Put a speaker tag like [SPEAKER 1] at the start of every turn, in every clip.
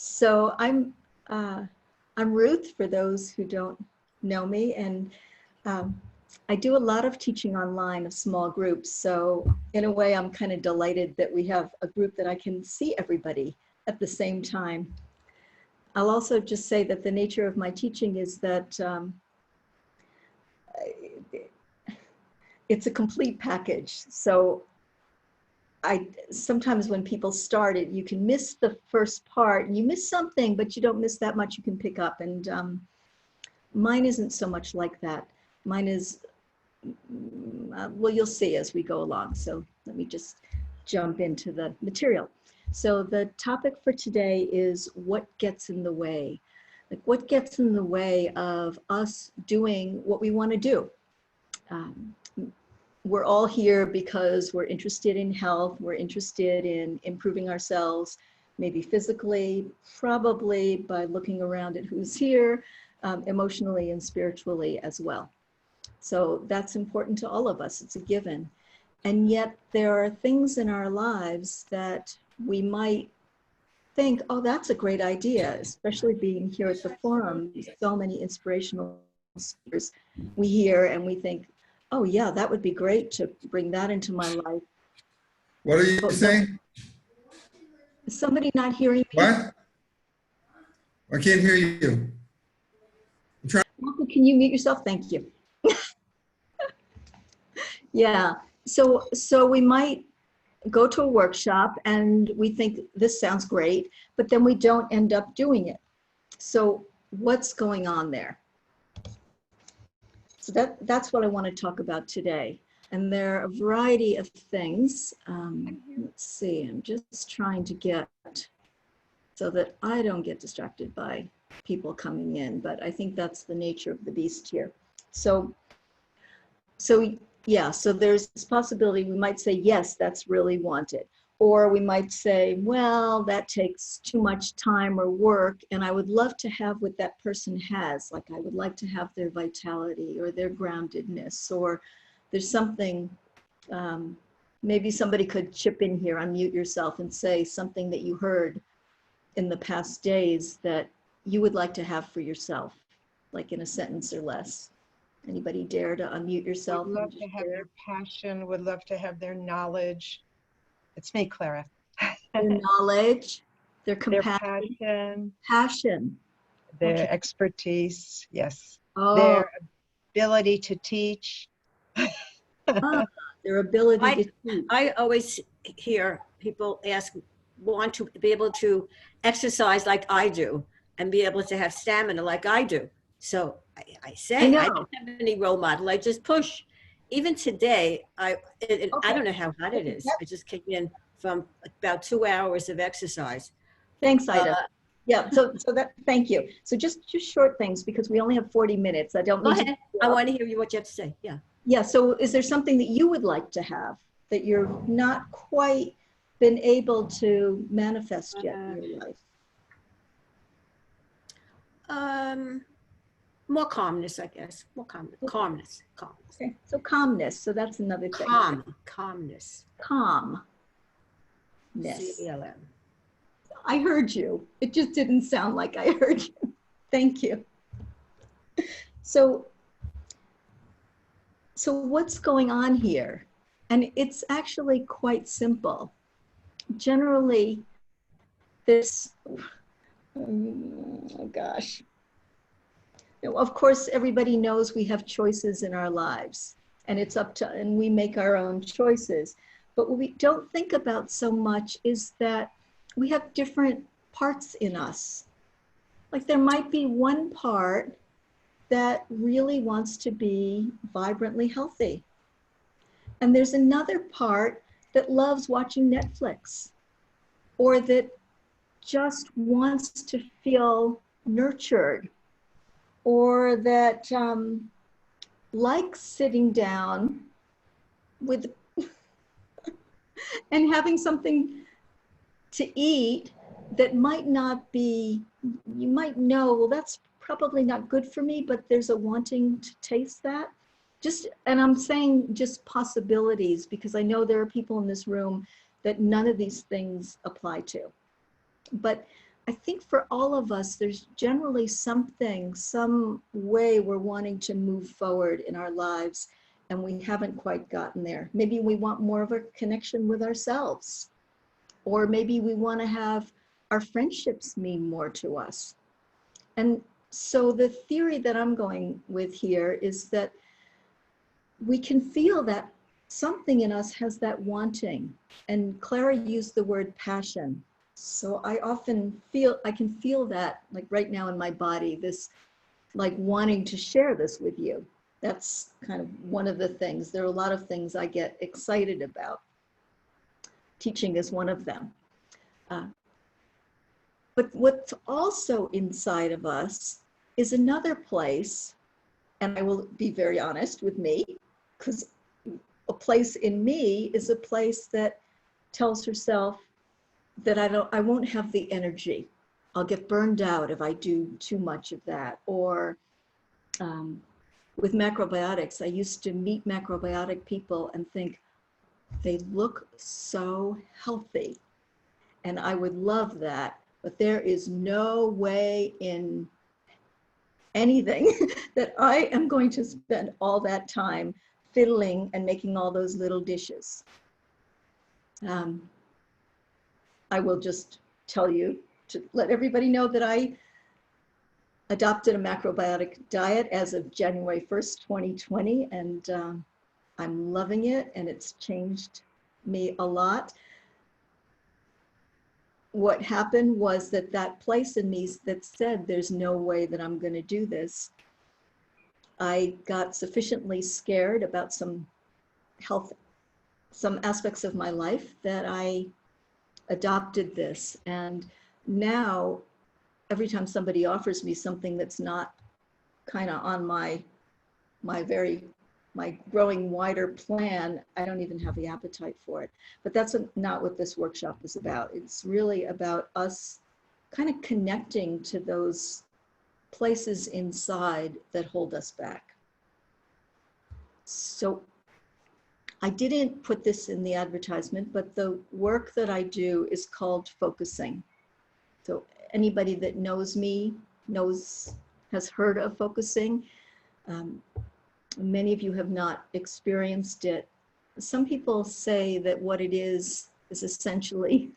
[SPEAKER 1] So I'm Ruth, for those who don't know me, and I do a lot of teaching online of small groups. So in a way, I'm kind of delighted that we have a group that I can see everybody at the same time. I'll also just say that the nature of my teaching is that it's a complete package. So sometimes when people start it, you can miss the first part, you miss something, but you don't miss that much you can pick up. And mine isn't so much like that. Mine is, well, you'll see as we go along. So let me just jump into the material. So the topic for today is what gets in the way. Like, what gets in the way of us doing what we want to do? We're all here because we're interested in health. We're interested in improving ourselves, maybe physically, probably by looking around at who's here, emotionally and spiritually as well. So that's important to all of us. It's a given. And yet there are things in our lives that we might think, oh, that's a great idea, especially being here at the forum. So many inspirational speakers we hear and we think, oh yeah, that would be great to bring that into my life.
[SPEAKER 2] What are you saying?
[SPEAKER 1] Is somebody not hearing me?
[SPEAKER 2] What? I can't hear you.
[SPEAKER 1] Can you mute yourself? Thank you. Yeah, so we might go to a workshop and we think this sounds great, but then we don't end up doing it. So what's going on there? So that's what I want to talk about today. And there are a variety of things. Let's see, I'm just trying to get so that I don't get distracted by people coming in, but I think that's the nature of the beast here. So yeah, so there's this possibility we might say, yes, that's really wanted. Or we might say, well, that takes too much time or work, and I would love to have what that person has. Like, I would like to have their vitality or their groundedness, or there's something, maybe somebody could chip in here, unmute yourself and say something that you heard in the past days that you would like to have for yourself, like in a sentence or less. Anybody dare to unmute yourself?
[SPEAKER 3] Would love to have their passion, would love to have their knowledge. It's me, Clara.
[SPEAKER 1] Their knowledge, their compassion,
[SPEAKER 3] their
[SPEAKER 1] passion.
[SPEAKER 3] Their
[SPEAKER 1] Okay.
[SPEAKER 3] expertise, yes.
[SPEAKER 1] Oh.
[SPEAKER 3] Their ability to teach.
[SPEAKER 1] Their ability to teach.
[SPEAKER 4] I always hear people want to be able to exercise like I do and be able to have stamina like I do. So I say, I don't have any role model. I just push. Even today, I don't know how hot it is. I just came in from about 2 hours of exercise.
[SPEAKER 1] Thanks, Ida. Yeah, so that, thank you. So just short things, because we only have 40 minutes. I don't
[SPEAKER 4] Go ahead. I want to hear what you have to say. Yeah. Yeah,
[SPEAKER 1] so is there something that you would like to have that you're not quite been able to manifest yet in your life?
[SPEAKER 4] More calmness, I guess. More calmness.
[SPEAKER 1] Okay, so calmness. So that's another thing.
[SPEAKER 4] Calmness.
[SPEAKER 1] Calmness.
[SPEAKER 4] C-A-L-M.
[SPEAKER 1] I heard you. It just didn't sound like I heard you. Thank you. So what's going on here? And it's actually quite simple. Generally, this, oh gosh. Of course, everybody knows we have choices in our lives, and it's up to, and we make our own choices. But what we don't think about so much is that we have different parts in us. Like, there might be one part that really wants to be vibrantly healthy. And there's another part that loves watching Netflix, or that just wants to feel nurtured, or that likes sitting down with and having something to eat that might not be, you might know, well, that's probably not good for me, but there's a wanting to taste that. And I'm saying just possibilities, because I know there are people in this room that none of these things apply to. But I think for all of us, there's generally something, some way we're wanting to move forward in our lives, and we haven't quite gotten there. Maybe we want more of a connection with ourselves, or maybe we want to have our friendships mean more to us. And so the theory that I'm going with here is that we can feel that something in us has that wanting. And Clara used the word passion. So I often I can feel that like right now in my body, this like wanting to share this with you. That's kind of one of the things. There are a lot of things I get excited about. Teaching is one of them. But what's also inside of us is another place, and I will be very honest with me, because a place in me is a place that tells herself that I won't have the energy. I'll get burned out if I do too much of that. Or with macrobiotics, I used to meet macrobiotic people and think they look so healthy. And I would love that, but there is no way in anything that I am going to spend all that time fiddling and making all those little dishes. I will just tell you to let everybody know that I adopted a macrobiotic diet as of January 1st, 2020, and I'm loving it, and it's changed me a lot. What happened was that place in me that said there's no way that I'm going to do this, I got sufficiently scared about some aspects of my life that I adopted this. And now every time somebody offers me something that's not kind of on my growing wider plan, I don't even have the appetite for it. But that's not what this workshop is about. It's really about us kind of connecting to those places inside that hold us back. So I didn't put this in the advertisement, but the work that I do is called focusing. So anybody that knows me has heard of focusing. Many of you have not experienced it. Some people say that what it is essentially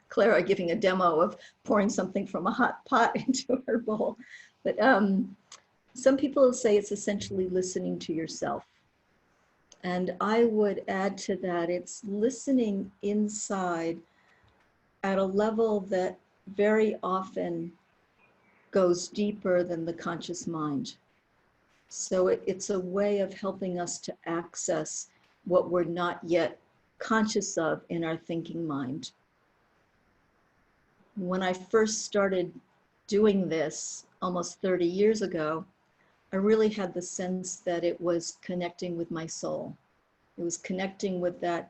[SPEAKER 1] Clara giving a demo of pouring something from a hot pot into her bowl. But some people say it's essentially listening to yourself. And I would add to that, it's listening inside at a level that very often goes deeper than the conscious mind. So it's a way of helping us to access what we're not yet conscious of in our thinking mind. When I first started doing this almost 30 years ago, I really had the sense that it was connecting with my soul. It was connecting with that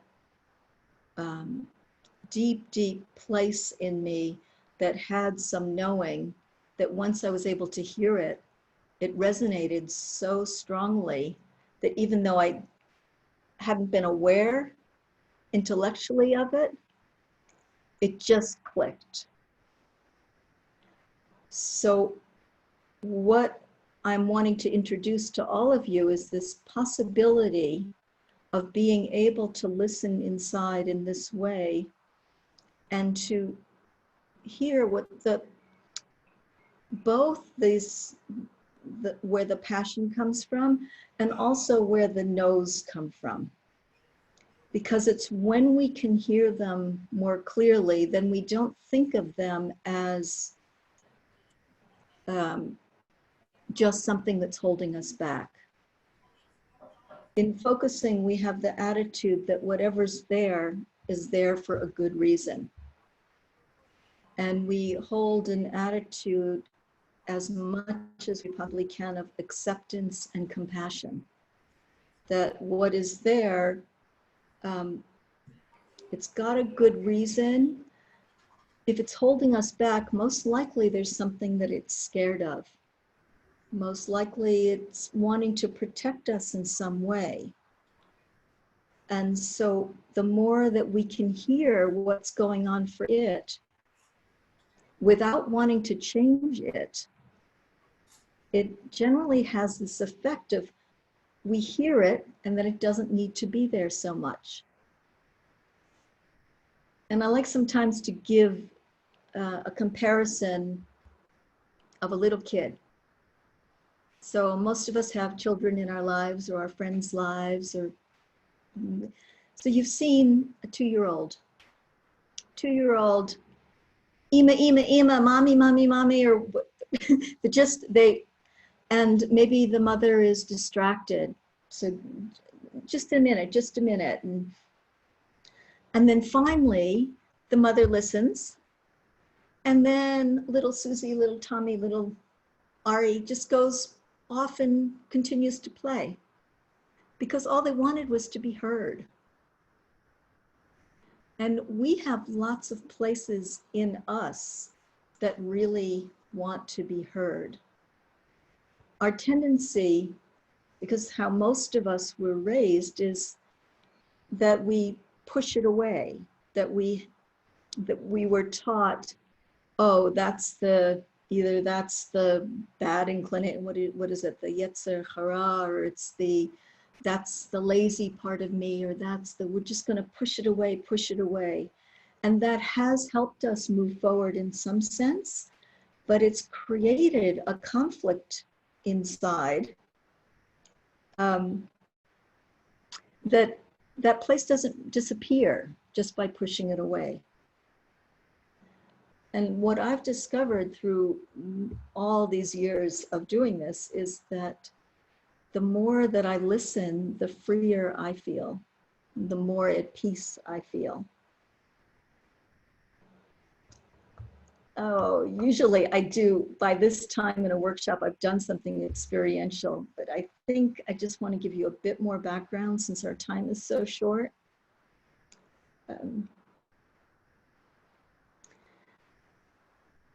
[SPEAKER 1] deep, deep place in me that had some knowing that once I was able to hear it, it resonated so strongly that even though I hadn't been aware intellectually of it, it just clicked. So what I'm wanting to introduce to all of you is this possibility of being able to listen inside in this way and to hear what where the passion comes from and also where the no's come from. Because it's when we can hear them more clearly, then we don't think of them as just something that's holding us back. In focusing, we have the attitude that whatever's there is there for a good reason. And we hold an attitude as much as we possibly can of acceptance and compassion. That what is there, it's got a good reason. If it's holding us back, most likely there's something that it's scared of. Most likely it's wanting to protect us in some way. And so the more that we can hear what's going on for it, without wanting to change it, it generally has this effect of we hear it and that it doesn't need to be there so much. And I like sometimes to give a comparison of a little kid. So most of us have children in our lives or our friends' lives, or so you've seen a 2-year-old, Ima, Ima, Ima, mommy, mommy, mommy, or and maybe the mother is distracted. So just a minute. And then finally, the mother listens. And then little Susie, little Tommy, little Ari just goes off and continues to play because all they wanted was to be heard. And we have lots of places in us that really want to be heard. Our tendency, because how most of us were raised, is that we push it away, that we were taught, oh, either that's the bad inclination, what is it, the Yetzer Hara, or that's the lazy part of me, or we're just going to push it away. And that has helped us move forward in some sense, but it's created a conflict inside that place doesn't disappear just by pushing it away. And what I've discovered through all these years of doing this is that the more that I listen, the freer I feel, the more at peace I feel. Oh, usually I do, by this time in a workshop, I've done something experiential, but I think I just want to give you a bit more background since our time is so short.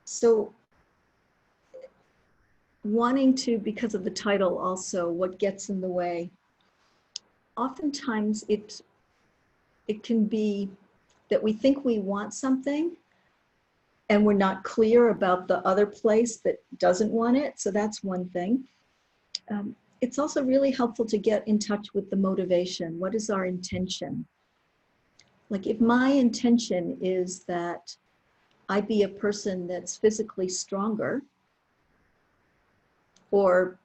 [SPEAKER 1] So wanting to, because of the title also, what gets in the way, oftentimes it can be that we think we want something and we're not clear about the other place that doesn't want it. So that's one thing. It's also really helpful to get in touch with the motivation. What is our intention? Like if my intention is that I be a person that's physically stronger, or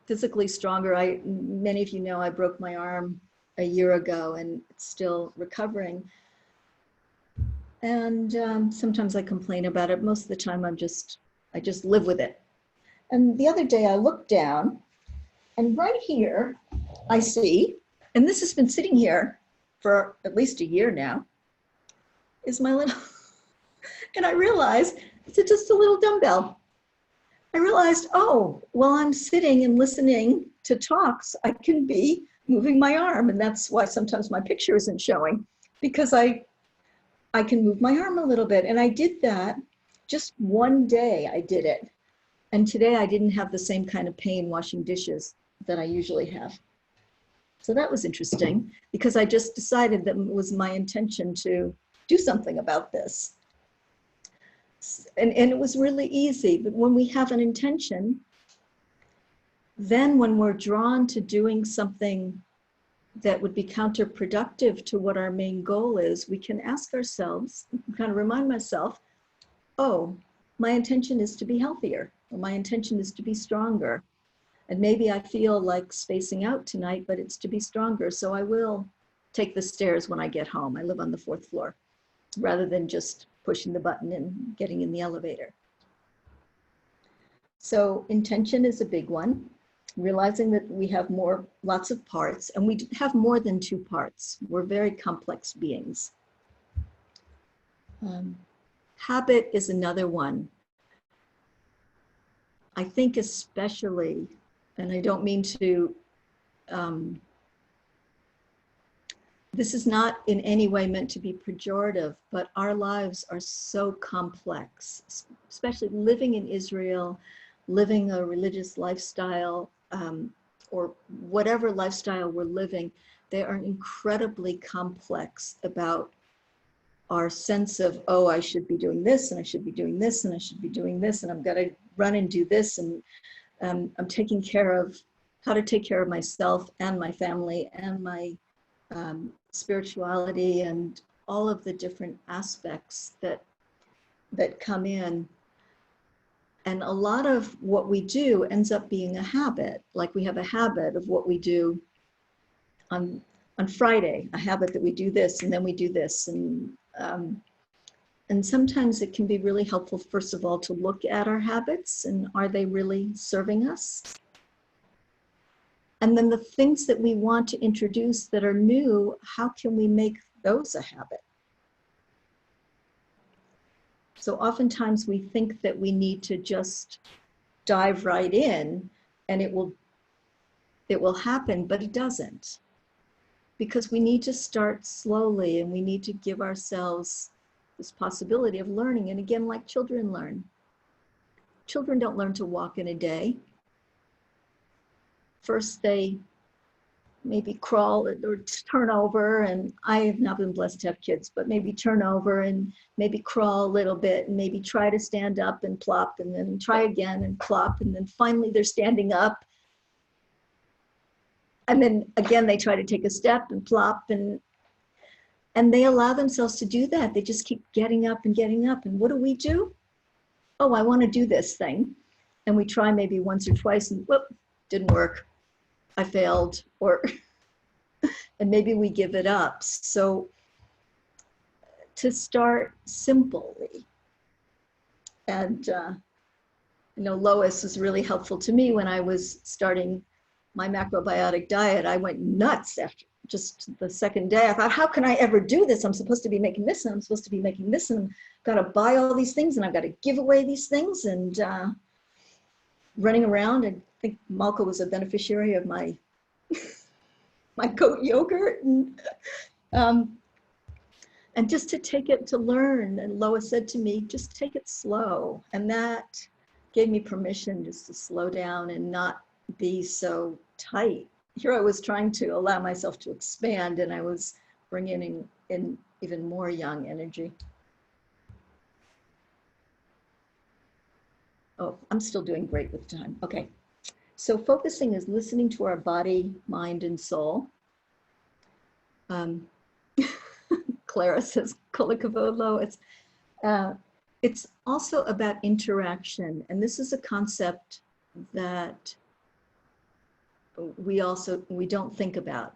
[SPEAKER 1] physically stronger. Many of you know I broke my arm a year ago and it's still recovering. And sometimes I complain about it. Most of the time I just live with it. And the other day I looked down and right here I see, and this has been sitting here for at least a year now, is my little, and I realized it's just a little dumbbell. I realized, oh, while I'm sitting and listening to talks, I can be moving my arm. And that's why sometimes my picture isn't showing, because I can move my arm a little bit. And I did that just one day, I did it. And today I didn't have the same kind of pain washing dishes that I usually have. So that was interesting because I just decided that it was my intention to do something about this. And it was really easy, but when we have an intention, then when we're drawn to doing something that would be counterproductive to what our main goal is, we can ask ourselves, kind of remind myself, oh, my intention is to be healthier, or my intention is to be stronger. And maybe I feel like spacing out tonight, but it's to be stronger. So I will take the stairs when I get home. I live on the 4th floor, rather than just pushing the button and getting in the elevator. So intention is a big one. Realizing that we have lots of parts, and we have more than 2 parts. We're very complex beings. Habit is another one. I think especially, and I don't mean to, this is not in any way meant to be pejorative, but our lives are so complex, especially living in Israel, living a religious lifestyle, or whatever lifestyle we're living. They are incredibly complex about our sense of, oh, I should be doing this, and I should be doing this, and I should be doing this, and I'm going to run and do this, and I'm taking care of how to take care of myself and my family and my spirituality and all of the different aspects that come in. And a lot of what we do ends up being a habit. Like we have a habit of what we do on Friday, a habit that we do this and then we do this. And sometimes it can be really helpful, first of all, to look at our habits and are they really serving us? And then the things that we want to introduce that are new, how can we make those a habit? So oftentimes we think that we need to just dive right in and it will happen, but it doesn't. Because we need to start slowly and we need to give ourselves this possibility of learning. And again, like children learn. Children don't learn to walk in a day. First they maybe crawl or turn over, and I have not been blessed to have kids, but maybe turn over and maybe crawl a little bit and maybe try to stand up and plop and then try again and plop, and then finally they're standing up. And then again, they try to take a step and plop, and they allow themselves to do that. They just keep getting up and getting up. And what do? Oh, I want to do this thing. And we try maybe once or twice and whoop, didn't work. I failed, and maybe we give it up. So to start simply, and Lois was really helpful to me when I was starting my macrobiotic diet. I went nuts after just the second day. I thought, how can I ever do this? I'm supposed to be making this, and I'm supposed to be making this, and I've got to buy all these things, and I've got to give away these things, and running around. I think Malka was a beneficiary of my my goat yogurt, and just to take it to learn. And Lois said to me, just take it slow, and that gave me permission just to slow down and not be so tight. Here I was trying to allow myself to expand, and I was bringing in even more yang energy. Oh, I'm still doing great with time. Okay. So focusing is listening to our body, mind, and soul. Clara says, Kolikavodlo. It's also about interaction. And this is a concept that we don't think about.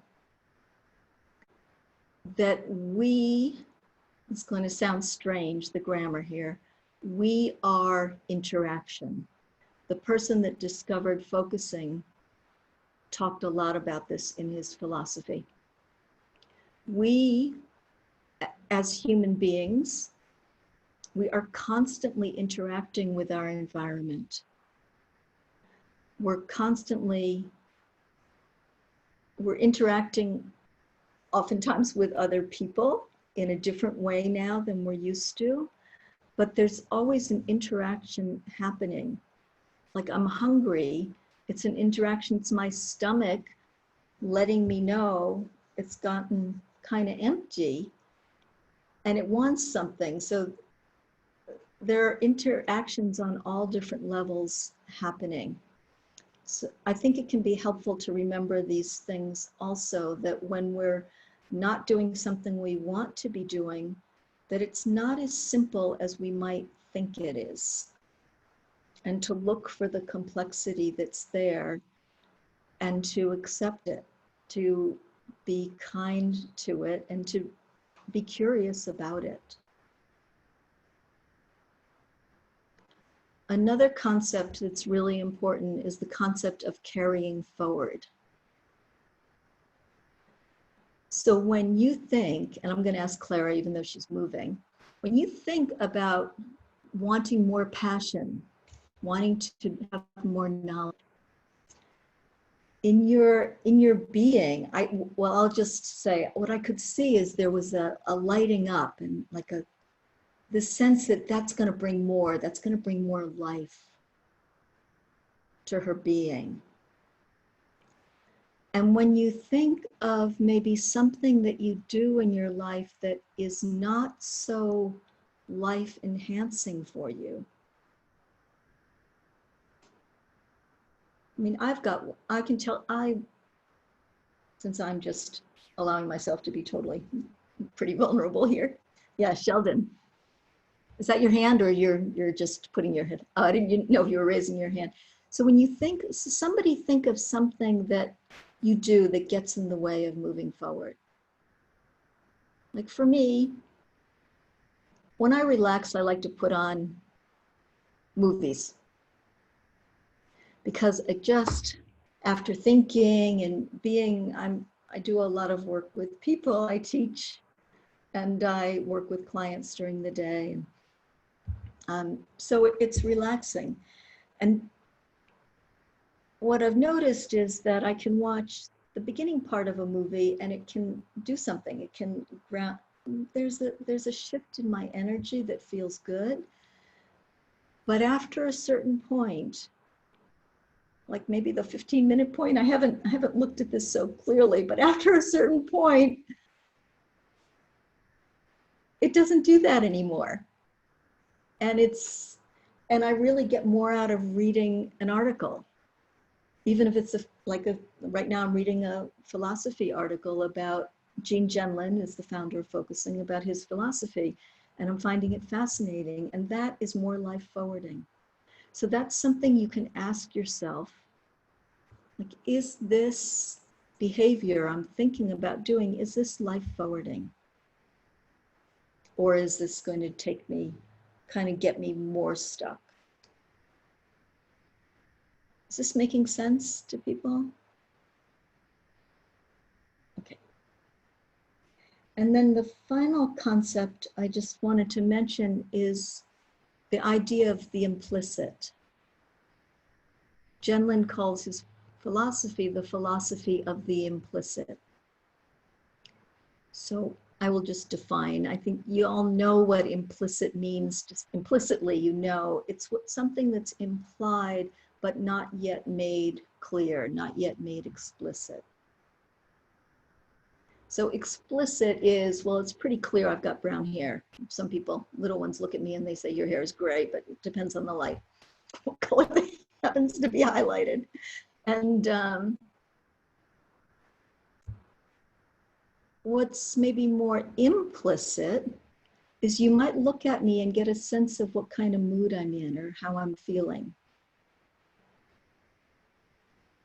[SPEAKER 1] That it's going to sound strange, the grammar here, we are interaction. The person that discovered focusing talked a lot about this in his philosophy. We, as human beings, we are constantly interacting with our environment. We're interacting oftentimes with other people in a different way now than we're used to, but there's always an interaction happening. Like I'm hungry, it's an interaction, it's my stomach letting me know it's gotten kind of empty and it wants something. So there are interactions on all different levels happening. So I think it can be helpful to remember these things also, that when we're not doing something we want to be doing, that it's not as simple as we might think it is. And to look for the complexity that's there and to accept it, to be kind to it, and to be curious about it. Another concept that's really important is the concept of carrying forward. So when you think, and I'm going to ask Clara, even though she's moving, when you think about wanting more passion, wanting to have more knowledge, in your being, I'll just say, what I could see is there was a lighting up and like this sense that that's going to bring more life to her being. And when you think of maybe something that you do in your life that is not so life enhancing for you. I mean, I can tell, since I'm just allowing myself to be totally pretty vulnerable here. Yeah, Sheldon. Is that your hand, or you're just putting your head? Oh, I didn't know if you were raising your hand. So when you think, somebody think of something that you do that gets in the way of moving forward. Like for me, when I relax, I like to put on movies, because it just, after thinking and being, I do a lot of work with people. I teach and I work with clients during the day. So it's relaxing. And what I've noticed is that I can watch the beginning part of a movie and it can do something. It can ground, there's a shift in my energy that feels good. But after a certain point, like maybe the 15-minute point, I haven't looked at this so clearly, but after a certain point, it doesn't do that anymore. And I really get more out of reading an article, even if it's right now I'm reading a philosophy article about Gene Genlin, is the founder of Focusing, about his philosophy, and I'm finding it fascinating, and that is more life forwarding. So that's something you can ask yourself, like, is this behavior I'm thinking about doing, is this life forwarding? Or is this going to take me, kind of get me more stuck? Is this making sense to people? Okay. And then the final concept I just wanted to mention is the idea of the implicit. Genlin calls his philosophy the philosophy of the implicit. So I will just define. I think you all know what implicit means. Just implicitly, you know, it's something that's implied but not yet made clear, not yet made explicit. So explicit is, well, it's pretty clear I've got brown hair. Some people, little ones, look at me and they say your hair is gray, but it depends on the light, what color happens to be highlighted. And what's maybe more implicit is you might look at me and get a sense of what kind of mood I'm in or how I'm feeling.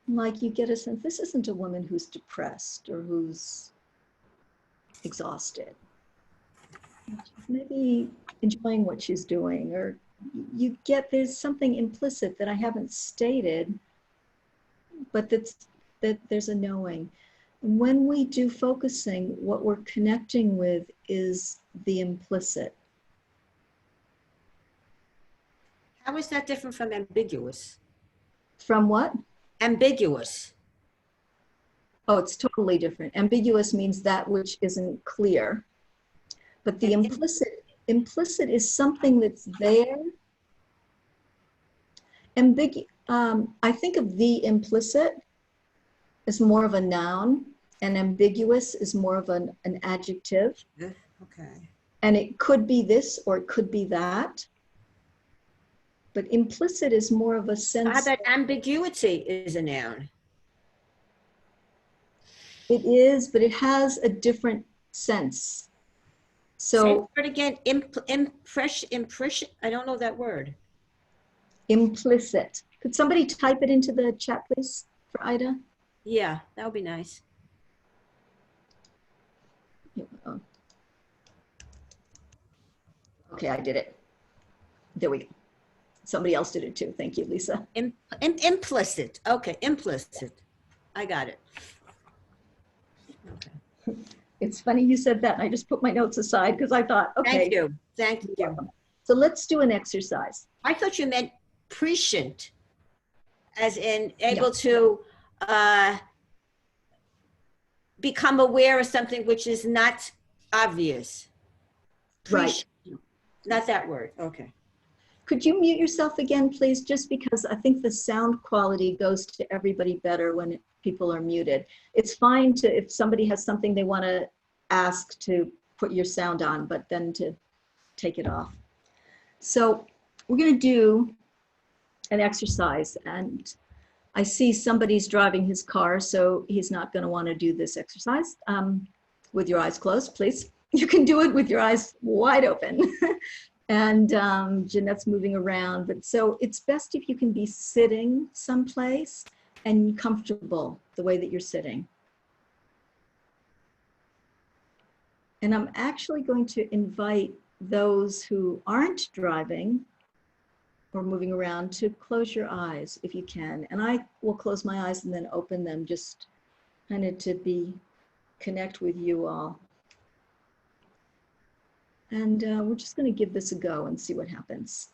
[SPEAKER 1] Like you get a sense, this isn't a woman who's depressed or who's exhausted. She's maybe enjoying what she's doing, or you get, there's something implicit that I haven't stated, but that there's a knowing. When we do focusing, what we're connecting with is the implicit.
[SPEAKER 4] How is that different from ambiguous?
[SPEAKER 1] From what?
[SPEAKER 4] Ambiguous.
[SPEAKER 1] Oh, it's totally different. Ambiguous means that which isn't clear. But the implicit is something that's there. I think of the implicit as more of a noun, and ambiguous is more of an adjective.
[SPEAKER 4] Okay.
[SPEAKER 1] And it could be this or it could be that. But implicit is more of a sense.
[SPEAKER 4] How about ambiguity is a noun?
[SPEAKER 1] It is, but it has a different sense. So,
[SPEAKER 4] but again, impression, I don't know that word.
[SPEAKER 1] Implicit. Could somebody type it into the chat, please, for Ida?
[SPEAKER 4] Yeah, that would be nice.
[SPEAKER 1] Okay, I did it. There we go. Somebody else did it too. Thank you, Lisa.
[SPEAKER 4] Implicit. Okay, implicit. I got it. Okay.
[SPEAKER 1] It's funny you said that. I just put my notes aside because I thought, okay.
[SPEAKER 4] Thank you. Thank you.
[SPEAKER 1] So let's do an exercise.
[SPEAKER 4] I thought you meant prescient, as in able to become aware of something which is not obvious.
[SPEAKER 1] Right.
[SPEAKER 4] Not that word. Okay.
[SPEAKER 1] Could you mute yourself again, please? Just because I think the sound quality goes to everybody better when people are muted. It's fine to, if somebody has something they want to ask, to put your sound on, but then to take it off. So we're going to do an exercise, and I see somebody's driving his car, so he's not going to want to do this exercise. With your eyes closed, please. You can do it with your eyes wide open. And Jeanette's moving around, but so it's best if you can be sitting someplace and comfortable the way that you're sitting. And I'm actually going to invite those who aren't driving or moving around to close your eyes if you can. And I will close my eyes and then open them, just kind of to connect with you all. And we're just going to give this a go and see what happens.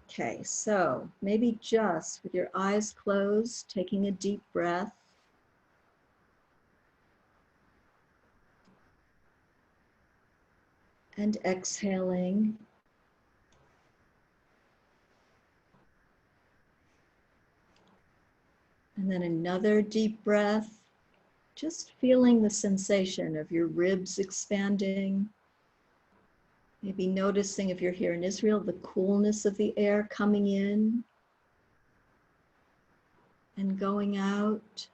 [SPEAKER 1] Okay, so maybe just with your eyes closed, taking a deep breath. And exhaling. And then another deep breath, just feeling the sensation of your ribs expanding. Maybe noticing, if you're here in Israel, the coolness of the air coming in and going out.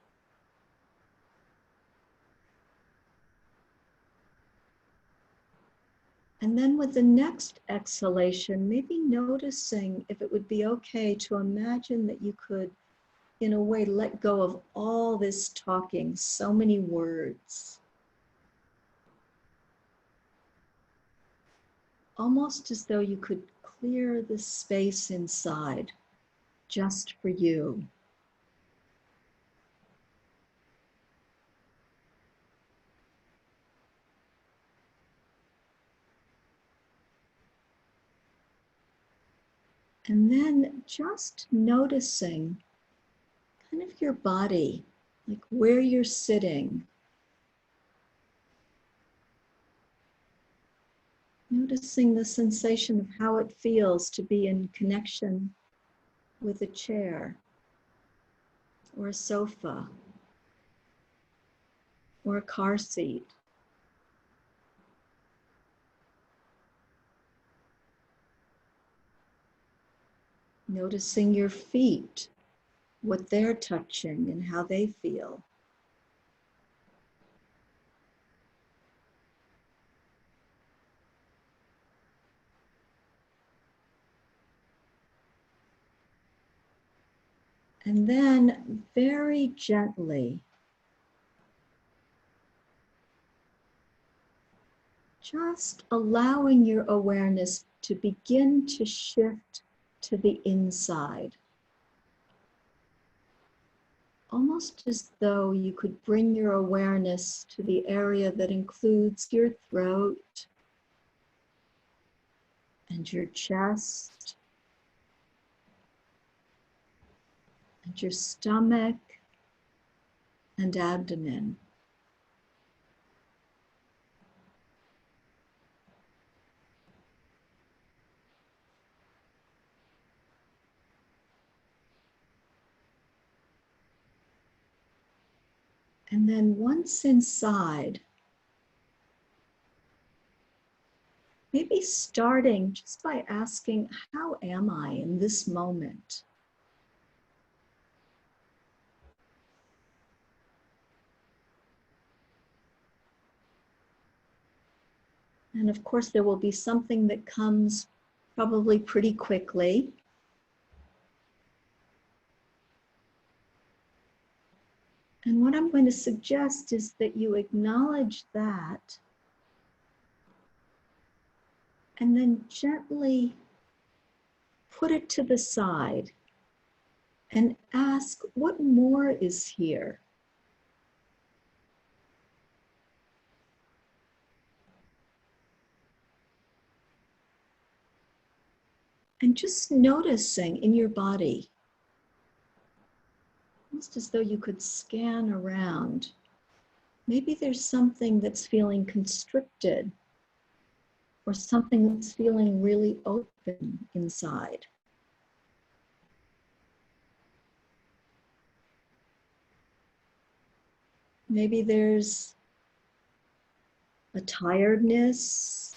[SPEAKER 1] And then with the next exhalation, maybe noticing if it would be okay to imagine that you could, in a way, let go of all this talking, so many words. Almost as though you could clear the space inside just for you. And then just noticing kind of your body, like where you're sitting. Noticing the sensation of how it feels to be in connection with a chair or a sofa or a car seat. Noticing your feet, what they're touching and how they feel. And then very gently, just allowing your awareness to begin to shift to the inside. Almost as though you could bring your awareness to the area that includes your throat and your chest and your stomach and abdomen. And then once inside, maybe starting just by asking, how am I in this moment? And of course, there will be something that comes probably pretty quickly. And what I'm going to suggest is that you acknowledge that and then gently put it to the side and ask, what more is here? And just noticing in your body, almost as though you could scan around Maybe there's something that's feeling constricted or something that's feeling really open inside. Maybe there's a tiredness.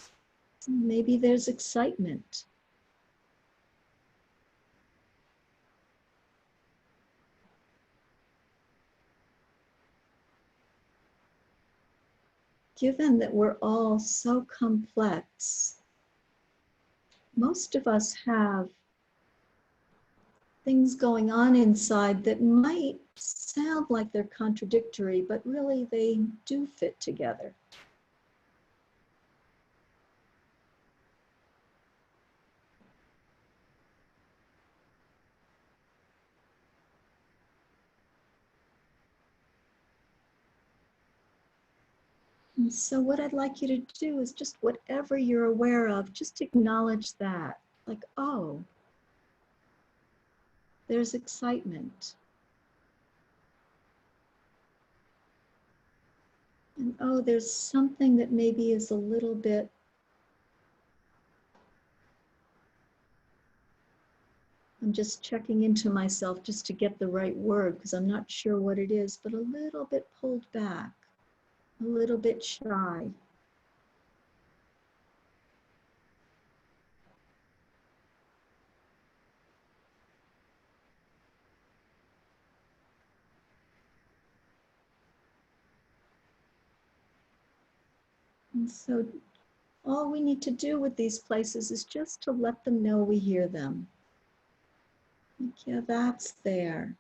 [SPEAKER 1] Maybe there's excitement. Given that we're all so complex, most of us have things going on inside that might sound like they're contradictory, but really they do fit together. And so what I'd like you to do is just whatever you're aware of, just acknowledge that. Like, oh, there's excitement. And oh, there's something that maybe is a little bit I'm just checking into myself just to get the right word because I'm not sure what it is, but a little bit pulled back, a little bit shy. And so all we need to do with these places is just to let them know we hear them. Like, yeah, that's there.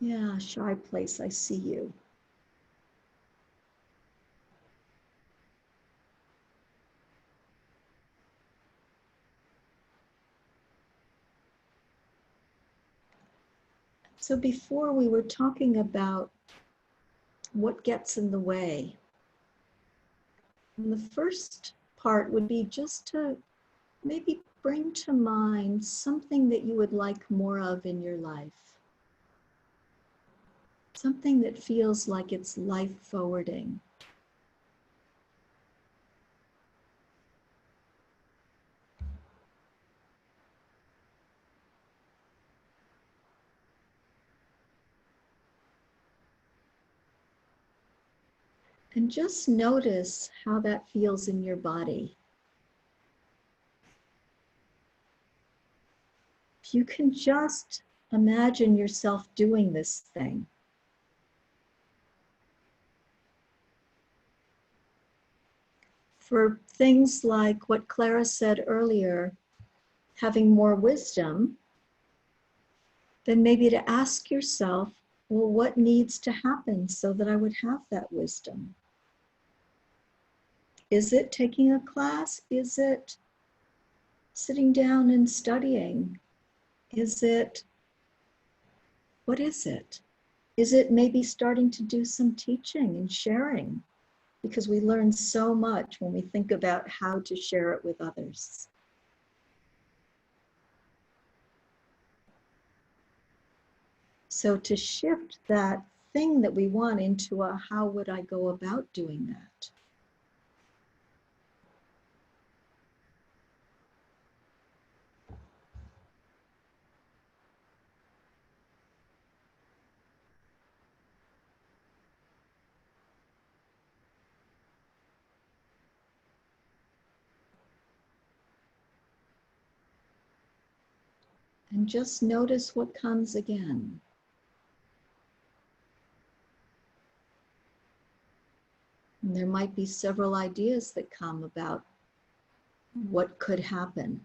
[SPEAKER 1] Yeah, shy place, I see you. So before we were talking about what gets in the way. And the first part would be just to maybe bring to mind something that you would like more of in your life. Something that feels like it's life forwarding. And just notice how that feels in your body. If you can just imagine yourself doing this thing. For things like what Clara said earlier, having more wisdom, then maybe to ask yourself, well, what needs to happen so that I would have that wisdom? Is it taking a class? Is it sitting down and studying? Is it, what is it? Is it maybe starting to do some teaching and sharing? Because we learn so much when we think about how to share it with others. So to shift that thing that we want into a how would I go about doing that? And just notice what comes again. And there might be several ideas that come about what could happen.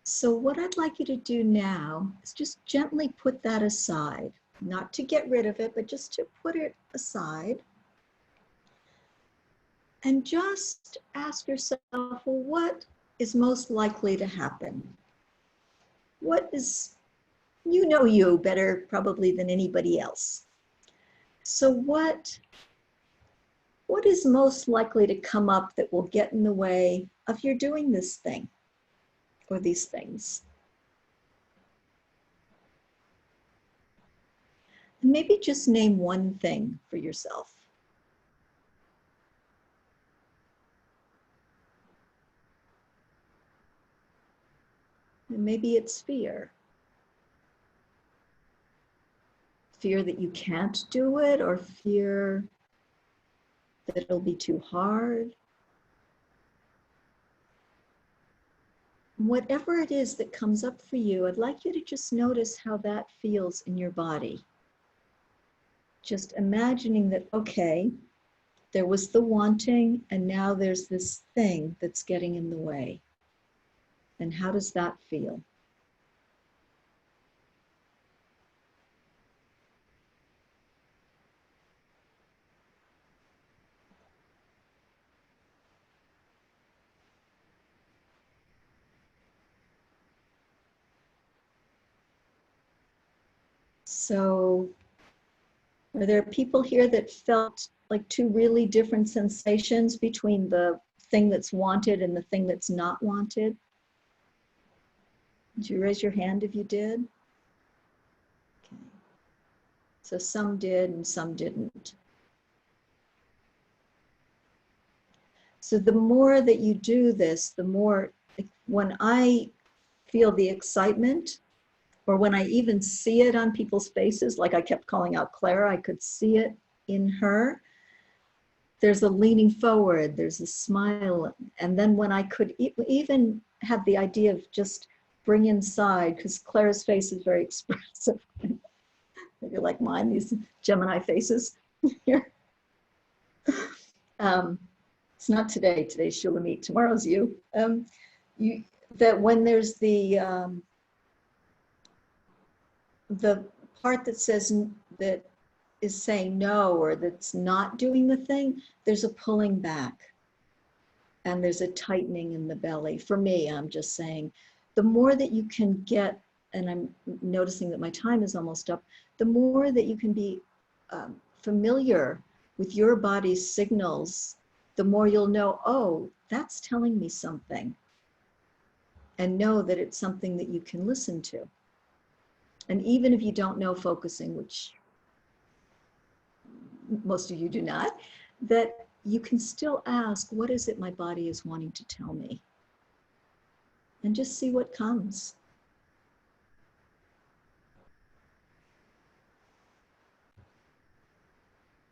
[SPEAKER 1] So what I'd like you to do now is just gently put that aside, not to get rid of it, but just to put it aside. And just ask yourself, well, what is most likely to happen? What is, you know you better probably than anybody else. So what is most likely to come up that will get in the way of your doing this thing or these things? And maybe just name one thing for yourself. And maybe it's fear. Fear that you can't do it, or fear that it'll be too hard. Whatever it is that comes up for you, I'd like you to just notice how that feels in your body. Just imagining that, okay, there was the wanting, and now there's this thing that's getting in the way. And how does that feel? So, are there people here that felt like two really different sensations between the thing that's wanted and the thing that's not wanted? Did you raise your hand if you did? Okay. So some did and some didn't. So the more that you do this, the more, when I feel the excitement, or when I even see it on people's faces, like I kept calling out Clara, I could see it in her. There's a leaning forward, there's a smile. And then when I could even have the idea of just bring inside, because Clara's face is very expressive. Maybe like mine, these Gemini faces here. It's not today, today's Shulamit, tomorrow's you. That when there's the part that says, that is saying no, or that's not doing the thing, there's a pulling back and there's a tightening in the belly. For me, I'm just saying, the more that you can get, and I'm noticing that my time is almost up, the more that you can be familiar with your body's signals, the more you'll know, oh, that's telling me something, and know that it's something that you can listen to. And even if you don't know focusing, which most of you do not, that you can still ask, what is it my body is wanting to tell me? And just see what comes.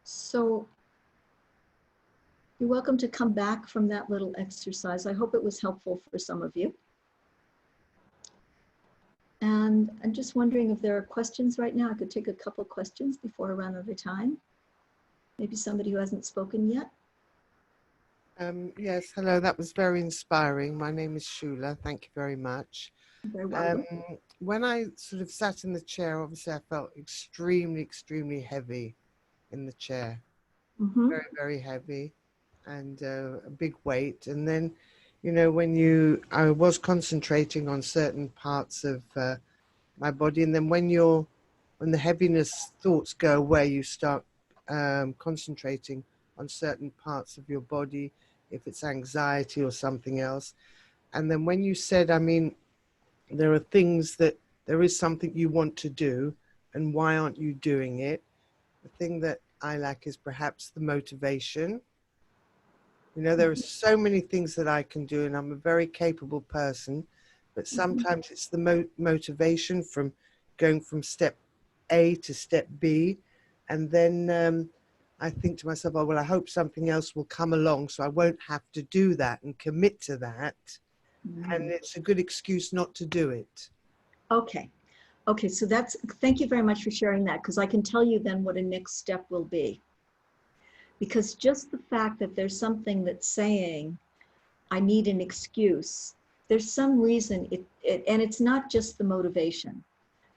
[SPEAKER 1] So you're welcome to come back from that little exercise. I hope it was helpful for some of you. And I'm just wondering if there are questions right now. I could take a couple questions before I run out of time. Maybe somebody who hasn't spoken yet.
[SPEAKER 5] Yes, hello, that was very inspiring. My name is Shula, thank you very much.
[SPEAKER 1] Very welcome.
[SPEAKER 5] When I sort of sat in the chair, obviously I felt extremely, extremely heavy in the chair. Very, very heavy, and a big weight. And then, you know, I was concentrating on certain parts of my body, and then when the heaviness thoughts go away, you start concentrating on certain parts of your body, if it's anxiety or something else. And then when you said, I mean, there is something you want to do, and why aren't you doing it? The thing that I lack is perhaps the motivation. You know, there are so many things that I can do, and I'm a very capable person, but sometimes it's the motivation from going from step A to step B. And then I think to myself, oh, well, I hope something else will come along so I won't have to do that and commit to that. And it's a good excuse not to do it.
[SPEAKER 1] Okay. Okay, so thank you very much for sharing that, because I can tell you then what a next step will be. Because just the fact that there's something that's saying, I need an excuse, there's some reason, and it's not just the motivation.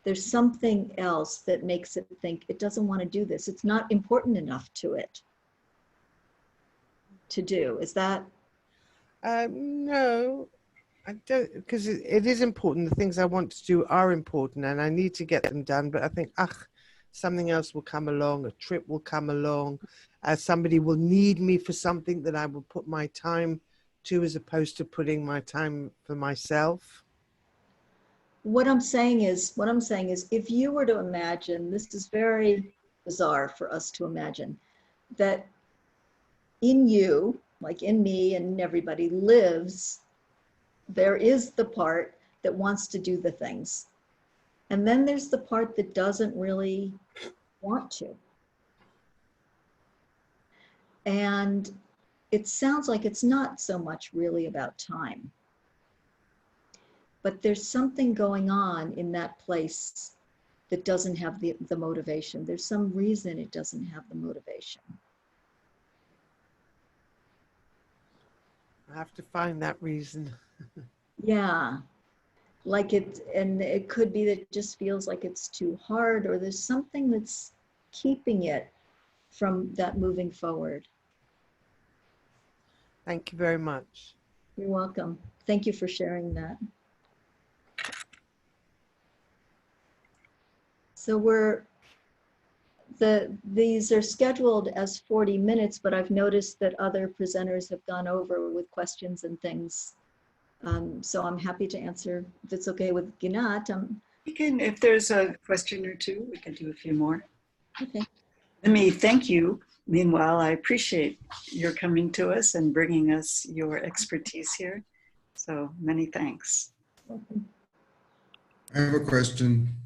[SPEAKER 1] There's something else that makes it think it doesn't want to do this. It's not important enough to it to do. Is that?
[SPEAKER 5] No, I don't, because it is important. The things I want to do are important and I need to get them done. But I think, something else will come along, a trip will come along, somebody will need me for something that I will put my time to, as opposed to putting my time for myself.
[SPEAKER 1] What I'm saying is, if you were to imagine, this is very bizarre for us to imagine, that in you, like in me and everybody lives, there is the part that wants to do the things. And then there's the part that doesn't really want to. And it sounds like it's not so much really about time. But there's something going on in that place that doesn't have the motivation. There's some reason it doesn't have the motivation.
[SPEAKER 5] I have to find that reason.
[SPEAKER 1] Yeah. Like and it could be that it just feels like it's too hard, or there's something that's keeping it from that moving forward.
[SPEAKER 5] Thank you very much.
[SPEAKER 1] You're welcome. Thank you for sharing that. So these are scheduled as 40 minutes, but I've noticed that other presenters have gone over with questions and things. So I'm happy to answer, if it's okay with Ginat.
[SPEAKER 6] We can, if there's a question or two, we can do a few more.
[SPEAKER 1] Okay.
[SPEAKER 6] Let me thank you. Meanwhile, I appreciate your coming to us and bringing us your expertise here. So many thanks.
[SPEAKER 1] Welcome.
[SPEAKER 2] I have a question.